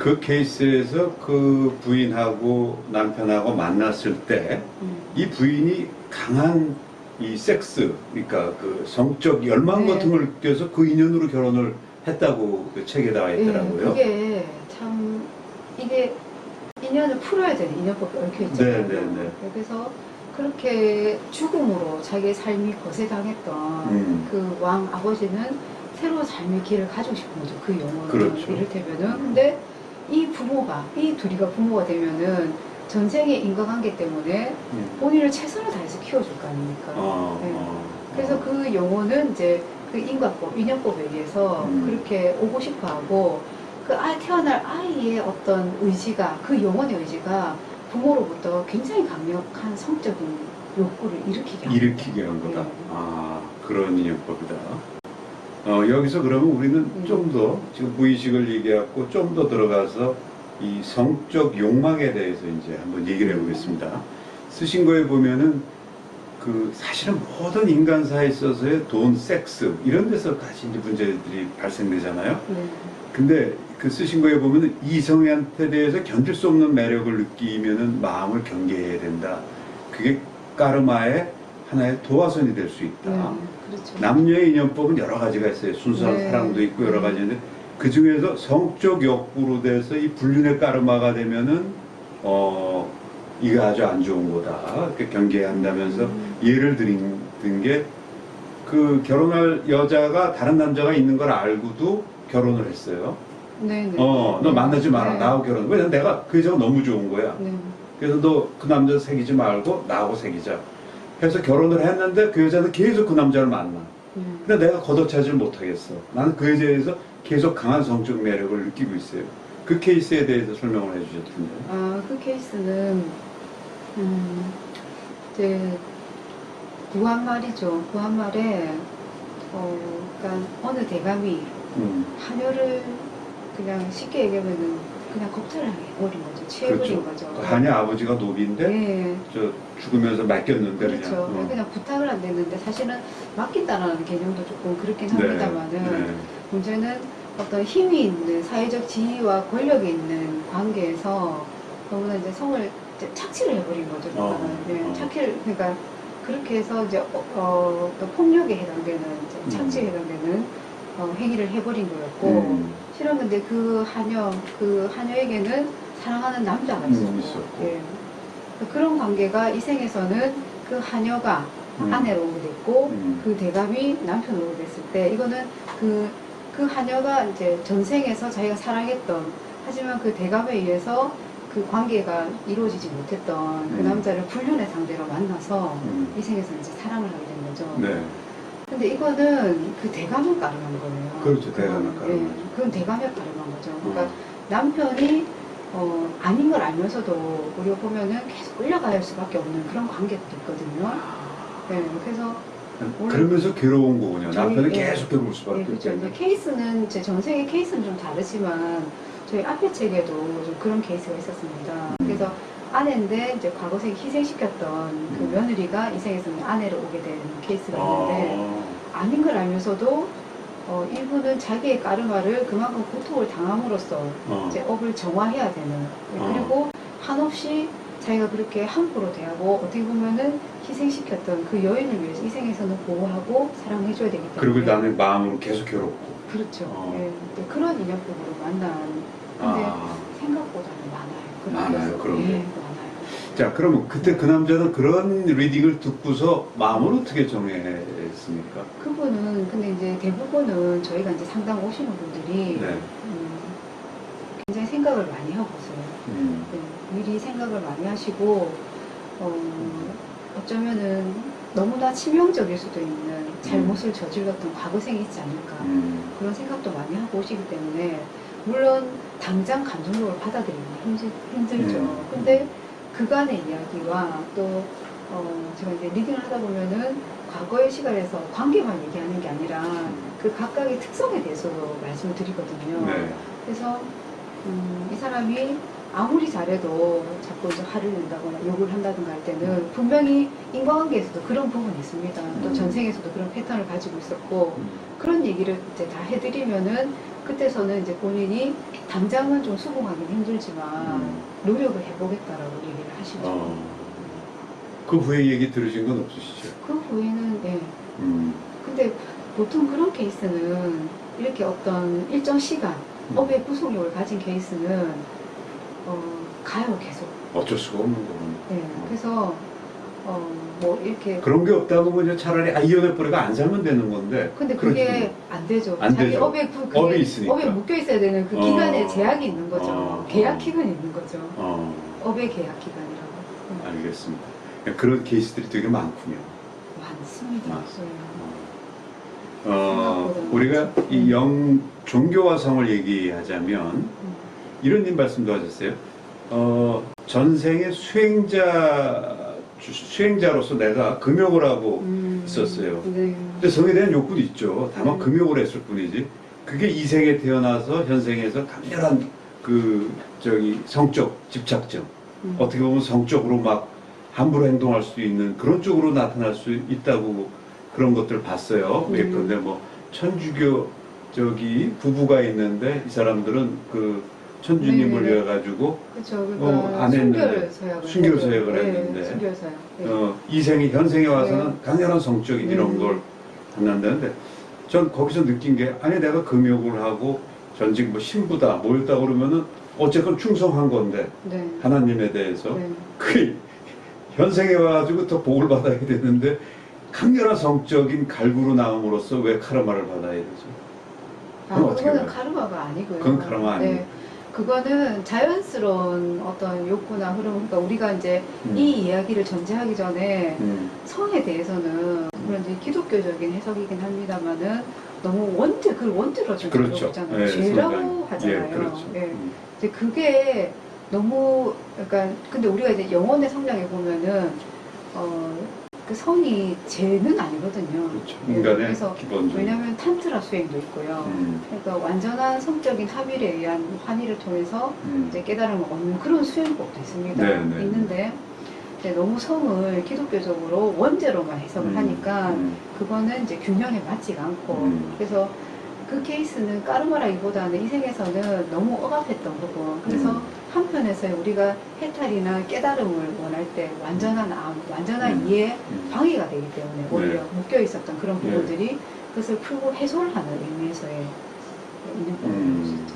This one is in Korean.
그 케이스에서 그 부인하고 남편하고 만났을 때 이 부인이 강한 이 섹스, 그러니까 그 성적 열망 네. 같은 걸 느껴서 그 인연으로 결혼을 했다고 그 책에 나와 있더라고요. 그게 참 이게 인연을 풀어야 되는 인연법이 얽혀 있잖아요. 네. 그래서 그렇게 죽음으로 자기의 삶이 거세당했던 그 왕 아버지는 새로운 삶의 길을 가지고 싶은 거죠. 그 영혼은. 그렇죠. 이를테면은. 근데 이 부모가, 이 둘이가 부모가 되면은 전생의 인과관계 때문에 본인을 최선을 다해서 키워줄 거 아닙니까? 네. 그래서 그 영혼은 이제 그 인과법, 인연법에 의해서 그렇게 오고 싶어 하고 그 태어날 아이의 어떤 의지가, 그 영혼의 의지가 부모로부터 굉장히 강력한 성적인 욕구를 일으키게 한 거다. 네. 아, 그런 인연법이다. 여기서 그러면 우리는 좀 더 지금 무의식을 얘기하고 좀 더 들어가서 이 성적 욕망에 대해서 이제 한번 얘기를 해보겠습니다. 쓰신 거에 보면은 그 사실은 모든 인간사에 있어서의 돈, 섹스 이런 데서 같이 이제 문제들이 발생되잖아요. 근데 그 쓰신 거에 보면은 이성한테 대해서 견딜 수 없는 매력을 느끼면은 마음을 경계해야 된다. 그게 까르마의 하나의 도화선이 될 수 있다. 그렇죠. 남녀의 인연법은 여러 가지가 있어요. 순수한 네. 사랑도 있고 여러 가지인데 그 중에서 성적 욕구로 돼서 이 불륜의 까르마가 되면은 이거 아주 안 좋은 거다. 이렇게 경계해야 한다면서 예를 든 게 그 결혼할 여자가 다른 남자가 있는 걸 알고도 결혼을 했어요. 너 만나지 마라. 나하고 결혼. 왜냐면 내가 그 여자가 너무 좋은 거야. 그래서 너 그 남자 사귀지 말고 나하고 사귀자. 해서 결혼을 했는데 그 여자는 계속 그 남자를 만나. 근데 내가 걷어차지를 못하겠어. 나는 그 여자에 대해서 계속 강한 성적 매력을 느끼고 있어요. 그 케이스에 대해서 설명을 해주셨던데. 그 케이스는 이제 구한말이죠. 구한말에 그러니까 어느 대감이 하녀를 그냥 쉽게 얘기하면은 그냥 겁탈을 해버린 거죠. 취해버린 그렇죠. 거죠. 하녀 아버지가 노비인데 네. 저 죽으면서 맡겼는데 그렇죠. 그냥. 그냥 부탁을 안 됐는데 사실은 맡긴다라는 개념도 조금 그렇긴 네. 합니다만은 문제는 어떤 힘이 있는 사회적 지위와 권력이 있는 관계에서 너무나 이제 성을 이제 착취를 해버린 거죠. 착취를 그러니까 그렇게 해서 이제 또 폭력에 해당되는 이제 착취에 해당되는 행위를 해버린 거였고 실은 근데 그 하녀에게는 사랑하는 남자가 있었고 그런 관계가 이 생에서는 그 하녀가 아내로 오게 됐고 그 대감이 남편으로 오게 됐을 때 이거는 그 하녀가 이제 전생에서 자기가 사랑했던 하지만 그 대감에 의해서 그 관계가 이루어지지 못했던 그 남자를 불륜의 상대로 만나서 이 생에서 이제 사랑을 하게 된 거죠. 네. 근데 이거는 그 대감을 까름한 거예요. 그렇죠. 대감을 까름한 거죠. 그건 대감을 까름한 거죠. 그러니까 남편이 아닌 걸 알면서도 우리가 보면은 계속 끌려가야 할 수밖에 없는 그런 관계도 있거든요. 그래서 그러면서 괴로운 거군요. 남편은 계속 괴로울 수밖에 그렇죠. 없죠. 케이스는 제 전생의 케이스는 좀 다르지만 저희 앞에 책에도 좀 그런 케이스가 있었습니다. 그래서 아내인데 이제 과거생에 희생시켰던 그 며느리가 이 생에서는 아내로 오게 된 케이스가 있는데 아닌 걸 알면서도 이분은 자기의 까르마를 그만큼 고통을 당함으로써 이제 업을 정화해야 되는 그리고 한없이 자기가 그렇게 함부로 대하고 어떻게 보면은 희생시켰던 그 여인을 위해서 이 생에서는 보호하고 사랑해줘야 되기 때문에 그리고 나는 마음으로 계속 괴롭고 그렇죠. 그런 인연법으로 만난 근데 생각보다는 많아요. 그런 게. 많아요. 자, 그러면 그때 그 남자는 그런 리딩을 듣고서 마음을 어떻게 정했습니까? 그분은 근데 이제 대부분은 저희가 이제 상담 오시는 분들이 굉장히 생각을 많이 하고 있어요. 미리 생각을 많이 하시고 어쩌면은 너무나 치명적일 수도 있는 잘못을 저질렀던 과거생이 있지 않을까 그런 생각도 많이 하고 오시기 때문에 물론 당장 감정적으로 받아들이기 힘들죠. 근데 그간의 이야기와 또 제가 이제 리딩을 하다 보면은 과거의 시간에서 관계만 얘기하는 게 아니라 그 각각의 특성에 대해서도 말씀을 드리거든요. 그래서 이 사람이 아무리 잘해도 자꾸 이제 화를 낸다거나 욕을 한다든가 할 때는 분명히 인과관계에서도 그런 부분이 있습니다. 또 전생에서도 그런 패턴을 가지고 있었고 그런 얘기를 이제 다 해드리면은 그때서는 이제 본인이 당장은 좀 수긍하기는 힘들지만 노력을 해보겠다라고 얘기를 하시죠. 그 후에 얘기 들으신 건 없으시죠? 그 후에는 네. 근데 보통 그런 케이스는 이렇게 어떤 일정 시간 업의 구속력을 가진 케이스는 가요 계속. 어쩔 수가 없는 거군요. 네. 그래서 뭐 이렇게 그런 게 없다고 하면 차라리 이혼해버리고 안 살면 되는 건데. 근데 그렇지. 그게 안 되죠. 안 자기 되죠. 업에 업이 있으니까. 업에 묶여 있어야 되는 그 기간에 제약이 있는 거죠. 계약 기간이 있는 거죠. 업의 계약 기간이라고. 알겠습니다. 그런 케이스들이 되게 많군요. 많습니다. 많습니다. 네. 생각보다 우리가 많죠. 이 종교와 성을 얘기하자면 이런 말씀도 하셨어요. 전생의 수행자로서 내가 금욕을 하고 있었어요. 네. 근데 성에 대한 욕구도 있죠. 다만 금욕을 했을 뿐이지. 그게 이 생에 태어나서 현생에서 강렬한 성적 집착증. 어떻게 보면 성적으로 막 함부로 행동할 수 있는 그런 쪽으로 나타날 수 있다고 그런 것들 봤어요. 그런데 뭐 천주교 부부가 있는데 이 사람들은 그 천주님을 네네네. 위해 가지고 그렇죠. 그러니까 안 했는데 순결 순결서약을 네, 했는데 순결서약. 네. 이 생이 현생에 와서는 네. 강렬한 성적인 이런 걸 만난다는데 전 거기서 느낀 게 아니 내가 금욕을 하고 전직 뭐 신부다 뭐였다 그러면은 어쨌건 충성한 건데 네. 하나님에 대해서 네. 그 현생에 와가지고 더 복을 받아야 되는데 강렬한 성적인 갈구로 나옴으로써 왜 카르마를 받아야 되죠? 그거는 카르마가 아니고요. 그건 카르마 아니에요. 네. 그거는 자연스러운 어떤 욕구나 흐름, 그러니까 우리가 이제 이 이야기를 전제하기 전에 성에 대해서는 물론 이제 기독교적인 해석이긴 합니다만은 너무 그걸 원죄로 좀 그렇죠. 가져오잖아요. 네, 죄라고 성당. 하잖아요. 예, 그렇죠. 예. 이제 그게 너무 약간 근데 우리가 이제 영혼의 성장에 보면은 그 성이 죄는 아니거든요. 그렇죠. 예, 인간의 그래서 기본적인. 왜냐하면 탄트라 수행도 있고요. 그러니까 완전한 성적인 합일에 의한 환희를 통해서 이제 깨달음을 얻는 그런 수행법도 있습니다. 네, 네. 있는데 이제 너무 성을 기독교적으로 원죄로만 해석을 하니까 그거는 이제 균형에 맞지가 않고 그래서 그 케이스는 까르마라기보다는 이 생에서는 너무 억압했던 거고 그래서 한편에서 우리가 해탈이나 깨달음을 원할 때 완전한 완전한 이해 방해가 되기 때문에 오히려 묶여 있었던 그런 부분들이 그것을 풀고 해소를 하는 의미에서의 있는 부분일 수 있죠.